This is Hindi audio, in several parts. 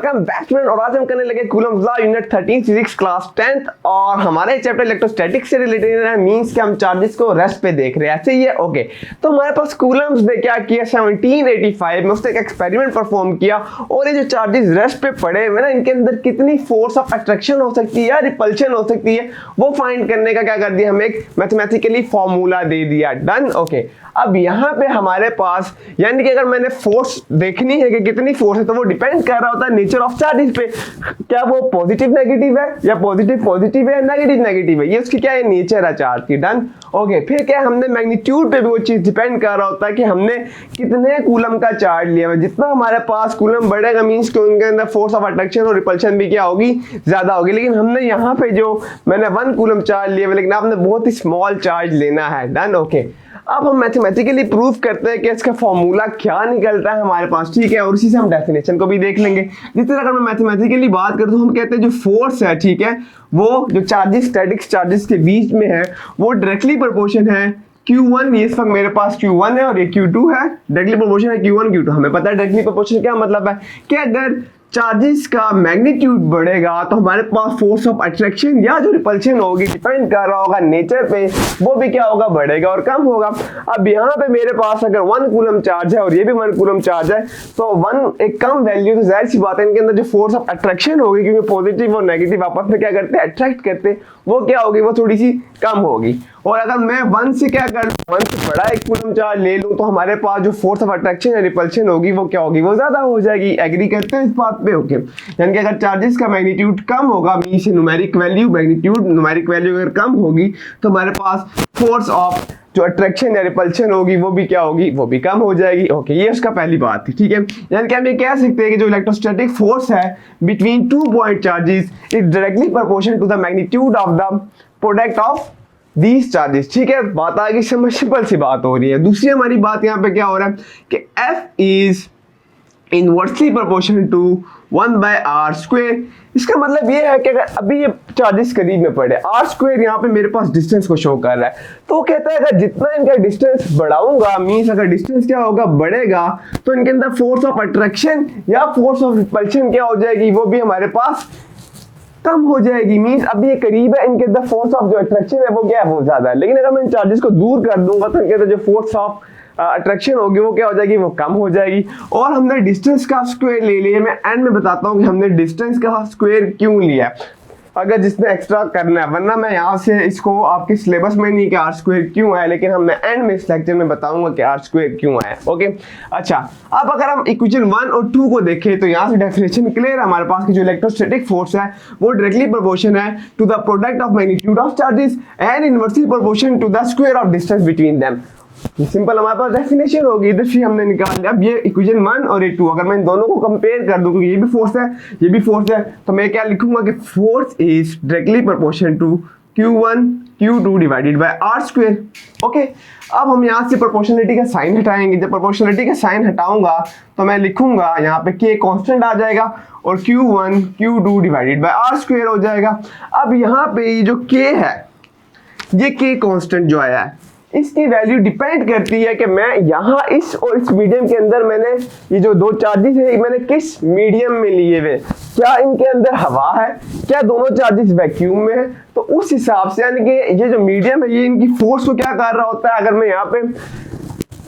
Welcome back student. और आज हम करने लगे Coulomb's law unit 13 physics class 10th और हमारे चैप्टर इलेक्ट्रोस्टैटिक्स से रिलेटेड है। मींस कि हम चार्जेस को रेस्ट पे देख रहे हैं, ऐसे ही है। ओके, तो हमारे पास कूलम्स ने क्या किया 1785 में उसने एक एक्सपेरिमेंट परफॉर्म किया और ये जो चार्जेस रेस्ट पे पड़े हुए ना, इनके अंदर कितनी फोर्स ऑफ अट्रैक्शन हो सकती है या रिपल्शन हो सकती है, वो फाइंड करने का क्या कर दिया, हमें एक मैथमेटिकली फॉर्मूला दे दिया। डन। ओके, अब यहाँ पे हमारे पास यानी कि अगर मैंने फोर्स देखनी है कि कितनी फोर्स है, तो वो डिपेंड कर रहा होता है नेचर ऑफ चार्जेस पे। क्या वो पॉजिटिव नेगेटिव है या पॉजिटिव पॉजिटिव है, नेगेटिव नेगेटिव है, ये उसकी क्या है नेचर है चार्ज की। डन। ओके, फिर क्या हमने मैग्नीट्यूड पे भी वो चीज डिपेंड कर रहा होता है कि हमने कितने कूलम का चार्ज लिया है। जितना हमारे पास कूलम बढ़ेगा मींस कि उनके अंदर फोर्स ऑफ अट्रैक्शन और रिपल्शन भी क्या होगी, ज्यादा होगी। लेकिन हमने यहाँ पे जो मैंने 1 कूलम चार्ज लिया, लेकिन आपने बहुत ही स्मॉल चार्ज लेना है। डन। ओके, अब हम मैथमेटिकली प्रूव करते हैं कि इसका फॉर्मूला क्या निकलता है हमारे पास, ठीक है, और उसी से हम डेफिनेशन को भी देख लेंगे। जिस तरह अगर मैं मैथमेटिकली बात करूं तो हम कहते हैं जो फोर्स है, ठीक है, वो जो चार्जेस स्टैटिक चार्जेस के बीच में है वो डायरेक्टली प्रोपोर्शन है Q1। ये इस वक्त मेरे पास Q1 है और ये Q2 है। डायरेक्टली प्रोपोर्शन है Q1 Q2। हमें पता है डायरेक्टली प्रोपोर्शन क्या मतलब है कि अगर चार्जेस का मैग्नीट्यूड बढ़ेगा तो हमारे पास फोर्स ऑफ अट्रैक्शन या जो रिपल्शन होगी डिपेंड कर रहा होगा नेचर पे, वो भी क्या होगा, बढ़ेगा और कम होगा। अब यहाँ पे मेरे पास अगर 1 कूलम चार्ज है और ये भी 1 कूलम चार्ज है, तो 1 एक कम वैल्यू, तो जाहिर सी बात है इनके अंदर जो फोर्स ऑफ अट्रैक्शन होगी, क्योंकि पॉजिटिव और नेगेटिव आपस में क्या करते हैं, अट्रैक्ट करते हैं, वो क्या होगी, वो थोड़ी सी कम होगी। और अगर मैं 1 से क्या कर 1 से बड़ा 1 कूलम चार्ज ले लूं, तो हमारे पास जो फोर्स ऑफ अट्रैक्शन या रिपल्शन होगी वो क्या होगी, वो ज्यादा हो जाएगी। एग्री करते हैं इस बात पे? ओके, यानी कि अगर चार्जेस का मैग्नीट्यूड कम होगा means numeric value, magnitude numeric value अगर कम होगी तो हमारे पास फोर्स ऑफ जो अट्रैक्शन या रिपल्शन होगी वो भी क्या होगी, वो भी कम हो जाएगी। ओके, ये उसका पहली बात थी, ठीक है। यानी कि हम ये कह सकते हैं कि जो इलेक्ट्रोस्टैटिक फोर्स है between 2 point charges is directly proportional to the magnitude of the product of these charges, ठीक है। बात आगे सिंपल सी बात हो रही है। दूसरी हमारी बात यहाँ पे क्या हो रहा है कि F is inversely proportional to 1/r²। इसका मतलब ये है कि अगर अभी ये चार्जेस करीब में पड़े, r² यहाँ पे मेरे पास डिस्टेंस को शो कर रहा है, तो कहता है अगर जितना इनका डिस्टेंस बढ़ाऊंगा मींस अगर डिस्टेंस क्या होगा, बढ़ेगा, तो इनके अंदर फोर्स ऑफ अट्रैक्शन या फोर्स ऑफ रिपल्शन क्या हो जाएगी, वो भी हमारे पास कम हो जाएगी। मींस अभी ये करीब है, इनके अंदर फोर्स ऑफ जो अट्रैक्शन है वो क्या है, वो ज्यादा है। लेकिन अगर मैं इन चार्जेस को दूर कर दूंगा तो इनके अंदर जो फोर्स ऑफ अट्रैक्शन होगी वो क्या हो जाएगी, वो कम हो जाएगी। और हमने डिस्टेंस का स्क्वायर ले लिया। मैं एंड में बताता हूँ कि हमने डिस्टेंस का स्क्वायर क्यों लिया, अगर जिसने एक्स्ट्रा करना है, वरना मैं यहाँ से इसको आपके सिलेबस में नहीं कि r² क्यों है, लेकिन हम मैं एंड में इस लेक्चर में बताऊंगा कि r² क्यों है। ओके, अच्छा, अब अगर हम इक्वेशन 1 और 2 को देखें तो यहाँ से डेफिनेशन क्लियर है हमारे पास कि जो इलेक्ट्रोस्टैटिक फोर्स है वो डायरेक्टली प्रोपोर्शन है to the product of magnitude of charges and inversely proportion to the square of distance between them. Simple हमारे पास डेफिनेशन होगी, इधर से हमने निकाल लिया। अब ये इक्वेशन 1 और 2 अगर मैं इन दोनों को कंपेयर कर दूं, ये भी फोर्स है ये भी फोर्स है, तो मैं क्या लिखूंगा कि force is directly proportional to Q1 Q2 divided by r²। Okay, अब हम यहाँ से प्रोपोर्शनलिटी का साइन हटाएंगे। जब प्रोपोर्शनलिटी का साइन हटाऊंगा तो मैं लिखूंगा यहाँ पे K कांस्टेंट आ जाएगा और Q1 Q2 divided by r² हो जाएगा। अब यहाँ पे ये जो K है, ये K कांस्टेंट जो आया है, इसकी वैल्यू डिपेंड करती है कि मैं यहाँ इस और इस मीडियम के अंदर मैंने ये जो 2 चार्जेस है मैंने किस मीडियम में लिए हुए, क्या इनके अंदर हवा है, क्या दोनों चार्जेस वैक्यूम में है। तो उस हिसाब से यानी कि ये जो मीडियम है ये इनकी फोर्स को क्या कर रहा होता है। अगर मैं यहाँ पे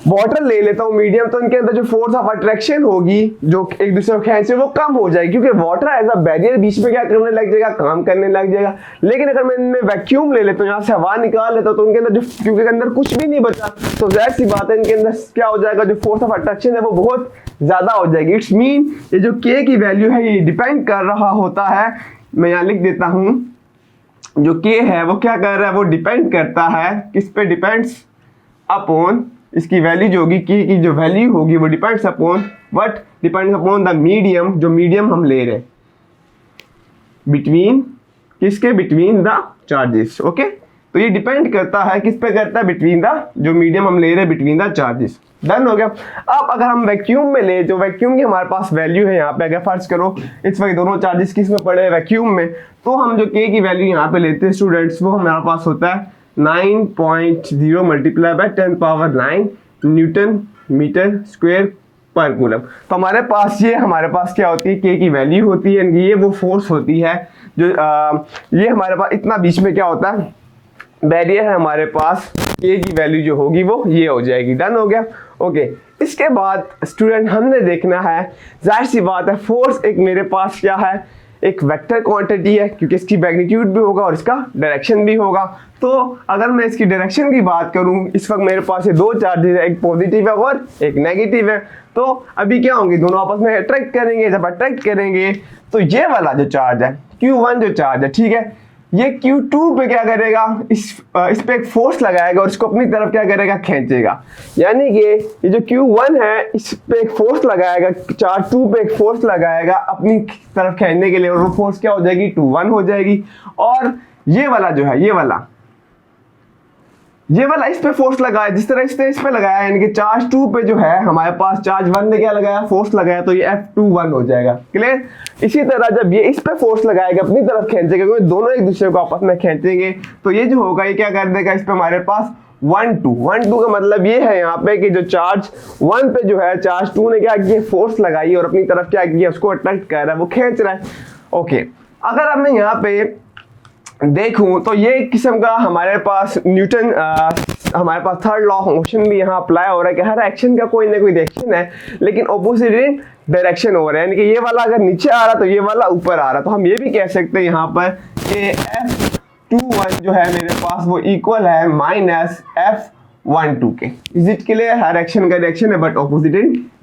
वाटर ले लेता हूँ मीडियम, तो इनके अंदर जो फोर्स ऑफ अट्रैक्शन होगी जो एक दूसरे को खींचे वो कम हो जाएगी, क्योंकि वाटर एज अ बैरियर बीच में क्या करने लग जाएगा, काम करने लग जाएगा। लेकिन अगर मैं इनमें वैक्यूम ले लेता हूँ, यहाँ से हवा निकाल लेता हूँ, तो उनके अंदर जो, क्योंकि अंदर कुछ भी नहीं बचा, तो जाहिर सी बात है इनके अंदर क्या हो जाएगा, जो फोर्स ऑफ अट्रैक्शन है वो बहुत ज्यादा हो जाएगी। इट्स मीन ये जो K की वैल्यू है ये डिपेंड कर रहा होता है, मैं यहाँ लिख देता हूँ, जो K है वो क्या कर रहा है, वो डिपेंड करता है किस पे, डिपेंड्स अपॉन इसकी वैल्यू जो होगी, की जो वैल्यू होगी वो depends upon what, depends upon the medium, जो मीडियम हम ले रहे हैं बिटवीन किसके, बिटवीन द चार्जेस। ओके, तो ये डिपेंड करता है किस पे करता है, बिटवीन द, जो मीडियम हम ले रहे हैं बिटवीन द चार्जेस। डन हो गया। अब अगर हम वैक्यूम में ले, जो वैक्यूम की हमारे पास वैल्यू है यहाँ पे, अगर फर्ज करो इस वक्त दोनों चार्जेस किस में पड़े हैं, वैक्यूम में, तो हम जो K की वैल्यू यहाँ पे लेते हैं स्टूडेंट्स, वो हमारे पास होता है 9.0 × 10⁻9 न्यूटन मीटर स्क्वायर पर कूलम। तो हमारे पास क्या होती है, के की वैल्यू होती है, ये वो फोर्स होती है जो ये हमारे पास इतना बीच में क्या होता है, बैरियर है हमारे पास, के की वैल्यू जो होगी वो ये हो जाएगी। डन हो गया। ओके, इसके बाद स्टूडेंट हमने देखना है, जाहिर सी बात है फोर्स एक मेरे पास क्या है, एक वेक्टर क्वांटिटी है, क्योंकि इसकी मैग्नीट्यूड भी होगा और इसका डायरेक्शन भी होगा। तो अगर मैं इसकी डायरेक्शन की बात करूं, इस वक्त मेरे पास ये दो चार्जेस है, एक पॉजिटिव है और एक नेगेटिव है। तो अभी क्या होंगे, दोनों आपस में अट्रैक्ट करेंगे। जब अट्रैक्ट करेंगे तो ये वाला जो चार्ज है Q1 जो चार्ज है, ठीक है, ये Q2 पे क्या करेगा, इस पे एक फोर्स लगाएगा और इसको अपनी तरफ क्या करेगा, खींचेगा। यानी कि ये जो Q1 है इस पे एक फोर्स लगाएगा, चार्ज 2 पे एक फोर्स लगाएगा अपनी तरफ खींचने के लिए, और वो फोर्स क्या हो जाएगी, 2-1 हो जाएगी। और ये वाला जो है, ये वाला इस पे फोर्स लगाया, जिस तरह इस पे लगाया, यानी कि चार्ज 2 पे जो है हमारे पास चार्ज 1 ने क्या लगाया, फोर्स लगाया, तो ये F21 हो जाएगा। क्लियर। इसी तरह जब ये इस पे फोर्स लगाएगा, अपनी तरफ खींचेगा, क्योंकि दोनों एक दूसरे को आपस में खींचेंगे, तो ये जो होगा ये क्या कर देगा, इस पे हमारे पास 1-2 का मतलब ये है यहाँ पे कि जो चार्ज 1 पे जो है चार्ज 2 ने क्या किया, फोर्स लगाई और अपनी तरफ क्या किया, उसको अट्रैक्ट कर रहा है, वो खींच रहा है। ओके, अगर अब मैं यहाँ पे देखूं तो ये एक किस्म का हमारे पास न्यूटन हमारे पास थर्ड लॉ ऑफ मोशन भी यहाँ अप्लाई हो रहा है कि हर एक्शन का कोई ना कोई डायरेक्शन है, लेकिन ऑपोजिट डायरेक्शन हो रहा है। यानी कि ये वाला अगर नीचे आ रहा तो ये वाला ऊपर आ रहा, तो हम ये भी कह सकते हैं यहाँ पर कि F21 जो है मेरे पास वो इक्वल है माइनस F12 के। इजिट के लिए हर एक्शन का डायरेक्शन है बट ऑपोजिट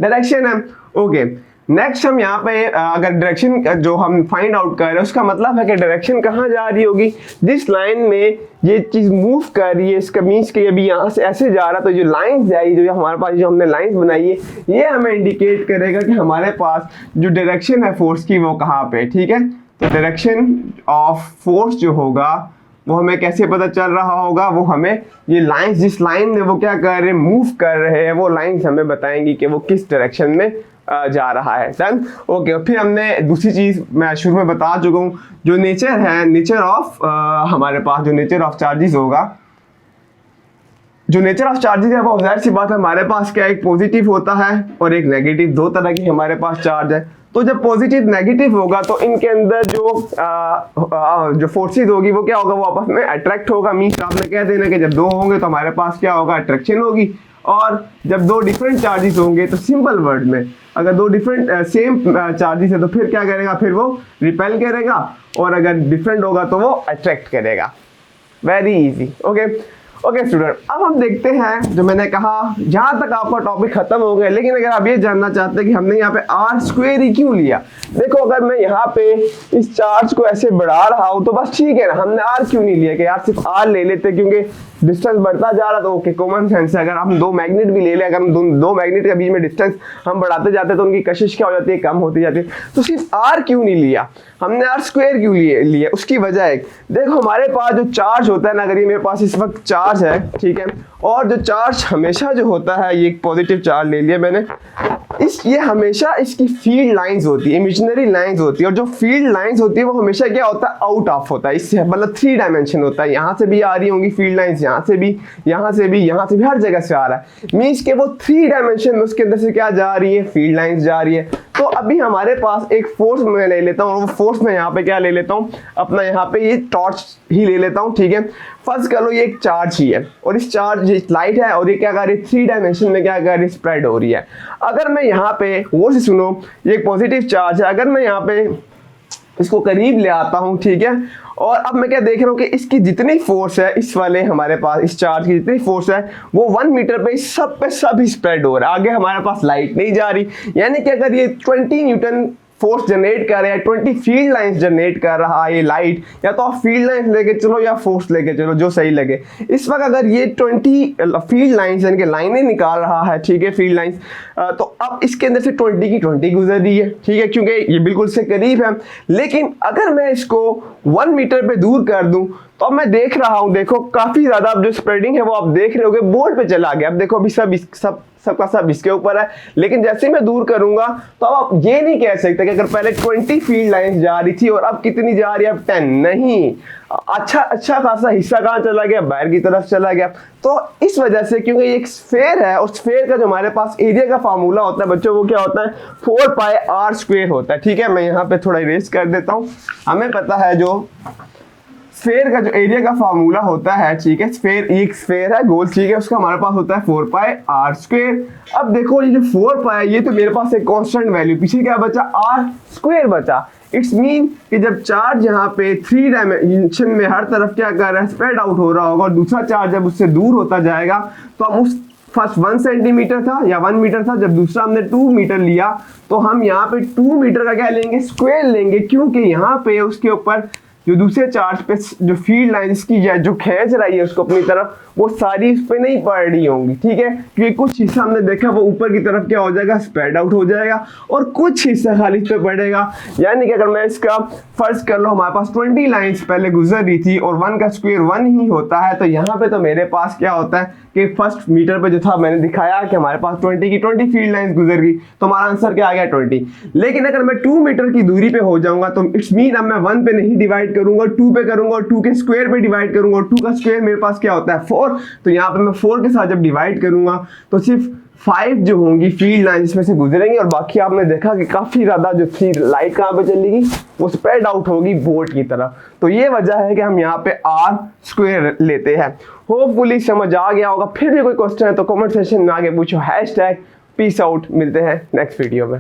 डायरेक्शन है। ओके, नेक्स्ट हम यहाँ पे अगर डायरेक्शन जो हम फाइंड आउट कर रहे हैं उसका मतलब है कि डायरेक्शन कहाँ जा रही होगी, जिस लाइन में ये चीज मूव कर रही है, इसका मीन्स कि अभी यहाँ से ऐसे जा रहा, तो जो लाइन जाएगी, जो हमारे पास जो हमने लाइन बनाई है, ये हमें इंडिकेट करेगा कि हमारे पास जो डायरेक्शन है फोर्स की वो कहाँ पे। ठीक है, तो डायरेक्शन ऑफ फोर्स जो होगा वो हमें कैसे पता चल रहा होगा, वो हमें ये लाइन, जिस लाइन में वो क्या कर रहे हैं, मूव कर रहे हैं, वो लाइन हमें बताएंगी कि वो किस डायरेक्शन में जा रहा है। डन। ओके, फिर हमने दूसरी चीज मैं शुरू में बता चुका हूँ, जो नेचर है, नेचर ऑफ हमारे पास जो नेचर ऑफ चार्जेस होगा, जो नेचर ऑफ चार्जेस है वो जाहिर सी बात है हमारे पास क्या, एक पॉजिटिव होता है और एक नेगेटिव, दो तरह की हमारे पास चार्ज है। तो जब पॉजिटिव नेगेटिव होगा तो इनके अंदर जो फोर्सेस होगी वो क्या होगा, वो आपस में अट्रैक्ट होगा। मीन्स आपने कह देना कि जब दो होंगे तो हमारे पास क्या होगा, अट्रैक्शन होगी, और जब दो डिफरेंट चार्जेस होंगे तो सिंपल वर्ड में अगर दो डिफरेंट सेम चार्जेस है तो फिर क्या करेगा, फिर वो रिपेल करेगा, और अगर डिफरेंट होगा तो वो अट्रैक्ट करेगा। Very easy. ओके स्टूडेंट, अब हम देखते हैं, जो मैंने कहा जहां तक आपका टॉपिक खत्म हो गया, लेकिन अगर आप ये जानना चाहते हैं कि हमने यहाँ पे आर स्क्वायर ही क्यों लिया, देखो अगर मैं यहाँ पे इस चार्ज को ऐसे बढ़ा रहा हूँ तो बस ठीक है ना, हमने आर क्यों नहीं लिया कि यार सिर्फ आर ले लेते, क्योंकि डिस्टेंस बढ़ता जा रहा, तो ओके कॉमन सेंस है। अगर हम दो मैग्नेट भी ले लें, अगर हम दो मैग्नेट के बीच में डिस्टेंस हम बढ़ाते जाते तो उनकी कशिश क्या हो जाती है, कम होती जाती है। तो सिर्फ आर क्यों नहीं लिया, हमने आर स्क्वायर क्यों लिया, उसकी वजह है, देखो हमारे पास जो चार्ज होता है ना, अगर ये मेरे पास इस वक्त चार्ज है, ठीक है, और जो चार्ज हमेशा जो होता है, ये एक पॉजिटिव चार्ज ले लिया मैंने, ये हमेशा इसकी फील्ड लाइंस होती है, इमेजिनरी लाइंस होती है, और जो फील्ड लाइंस होती है वो हमेशा क्या होता है, आउट ऑफ होता है, इससे मतलब 3 डायमेंशन होता है, यहाँ से भी आ रही होंगी फील्ड लाइंस, यहाँ से भी, यहाँ से भी, यहाँ से भी, हर जगह से आ रहा है। मीन्स के वो 3 डायमेंशन में उसके अंदर से क्या जा रही है, फील्ड लाइंस जा रही है। तो अभी हमारे पास एक फोर्स मैं ले लेता हूँ, और वो फोर्स में यहाँ पे क्या ले लेता हूँ, अपना यहाँ पे ये टॉर्च ही ले लेता हूँ। ठीक है, फर्स्ट कर लो ये एक चार्ज ही है, और इस चार्ज लाइट है, और ये क्या कर रही है, 3 डायमेंशन में क्या कर रही है, स्प्रेड हो रही है। अगर मैं यहाँ पे गौर से सुनो, ये एक पॉजिटिव चार्ज है, अगर मैं यहाँ पे इसको करीब ले आता हूँ, ठीक है, और अब मैं क्या देख रहा हूँ कि इसकी जितनी फोर्स है, इस वाले हमारे पास इस चार्ज की जितनी फोर्स है वो 1 मीटर पे सब स्प्रेड हो रहा है, आगे हमारे पास लाइट नहीं जा रही। यानी कि अगर ये 20 न्यूटन फोर्स जनरेट कर रहा है, 20 फील्ड लाइंस जनरेट कर रहा है ये लाइट, या तो आप फील्ड लाइंस लेके चलो या फोर्स लेके चलो, जो सही लगे। इस वक्त अगर ये 20 फील्ड लाइंस यानी कि लाइनें निकाल रहा है, ठीक है, फील्ड लाइंस, तो अब इसके अंदर से 20 की 20 गुजर रही है, ठीक है, क्योंकि ये बिल्कुल से करीब है। लेकिन अगर मैं इसको 1 मीटर पे दूर कर दूं तो अब मैं देख रहा हूँ, देखो काफी ज्यादा अब जो स्प्रेडिंग है वो आप देख रहे होगे बोर्ड पे चला गया। अब देखो अभी सबका सब इसके ऊपर है, लेकिन जैसे ही मैं दूर करूंगा तो अब आप ये नहीं कह सकते कि अगर पहले 20 फील्ड लाइंस जा रही थी और अब कितनी जा रही है, अब 10 नहीं, अच्छा खासा हिस्सा कहाँ चला गया, बाहर की तरफ चला गया। तो इस वजह से, क्योंकि ये एक स्फेयर है और स्फेयर का जो हमारे पास एरिया का फार्मूला होता है बच्चों, वो क्या होता है 4πr² होता है। ठीक है, मैं यहाँ पे थोड़ा इरेज कर देता हूँ। हमें पता है जो स्फेयर का जो एरिया का फार्मूला होता है, ठीक है, स्फेयर एक स्फेयर है गोल, ठीक है, उसका हमारे पास होता है 4πr²। अब देखो ये जो 4π है ये तो मेरे पास एक कांस्टेंट वैल्यू, पीछे क्या बचा, r² बचा। इट्स मीन कि जब चार्ज यहाँ पे 3 डायमेंशन में हर तरफ क्या कर रहा है, स्प्रेड आउट हो रहा होगा, और दूसरा चार्ज जब उससे दूर होता जाएगा तो हम उस फर्स्ट 1 सेंटीमीटर था या 1 मीटर था, जब दूसरा हमने 2 मीटर लिया तो हम यहाँ पे 2 मीटर का क्या लेंगे, स्क्वायर लेंगे, क्योंकि यहाँ पे उसके ऊपर जो दूसरे चार्ज पे जो फील्ड लाइंस की जो खींच रही है उसको अपनी तरफ, वो सारी उस पे नहीं पड़ रही होंगी। ठीक है, क्योंकि कुछ हिस्सा हमने देखा वो ऊपर की तरफ क्या हो जाएगा, स्प्रेड आउट हो जाएगा, और कुछ हिस्सा खाली इस पे पड़ेगा। यानी कि अगर मैं इसका फर्ज कर लो हमारे पास 20 लाइंस पहले गुजर रही थी और 1 का स्क्वायर 1 ही होता है, तो यहाँ पे तो मेरे पास क्या होता है कि फर्स्ट मीटर पे जो था मैंने दिखाया कि हमारे पास 20 फील्ड लाइंस गुजर गई, तो हमारा आंसर क्या आ गया 20। लेकिन अगर मैं 2 मीटर की दूरी पे हो जाऊंगा तो इट्स मीन अब मैं 1 पे नहीं डिवाइड करूंगा, 2 पे करूंगा, और 2 के स्क्वायर पे डिवाइड करूंगा, और 2 का स्क्वायर मेरे पास क्या होता है 4। तो यहाँ पे मैं 4 के साथ जब डिवाइड करूंगा तो सिर्फ 5 जो होंगी फील्ड लाइन इसमें से गुजरेंगी, और बाकी आपने देखा कि काफी ज्यादा जो थी लाइट कहाँ पे चलेगी, वो स्प्रेड आउट होगी बोर्ड की तरफ। तो ये वजह है कि हम यहाँ पे r² लेते हैं। होपफुली समझ आ गया होगा। फिर भी कोई क्वेश्चन है तो कमेंट सेक्शन में आगे पूछो। #peace out। मिलते हैं नेक्स्ट वीडियो में।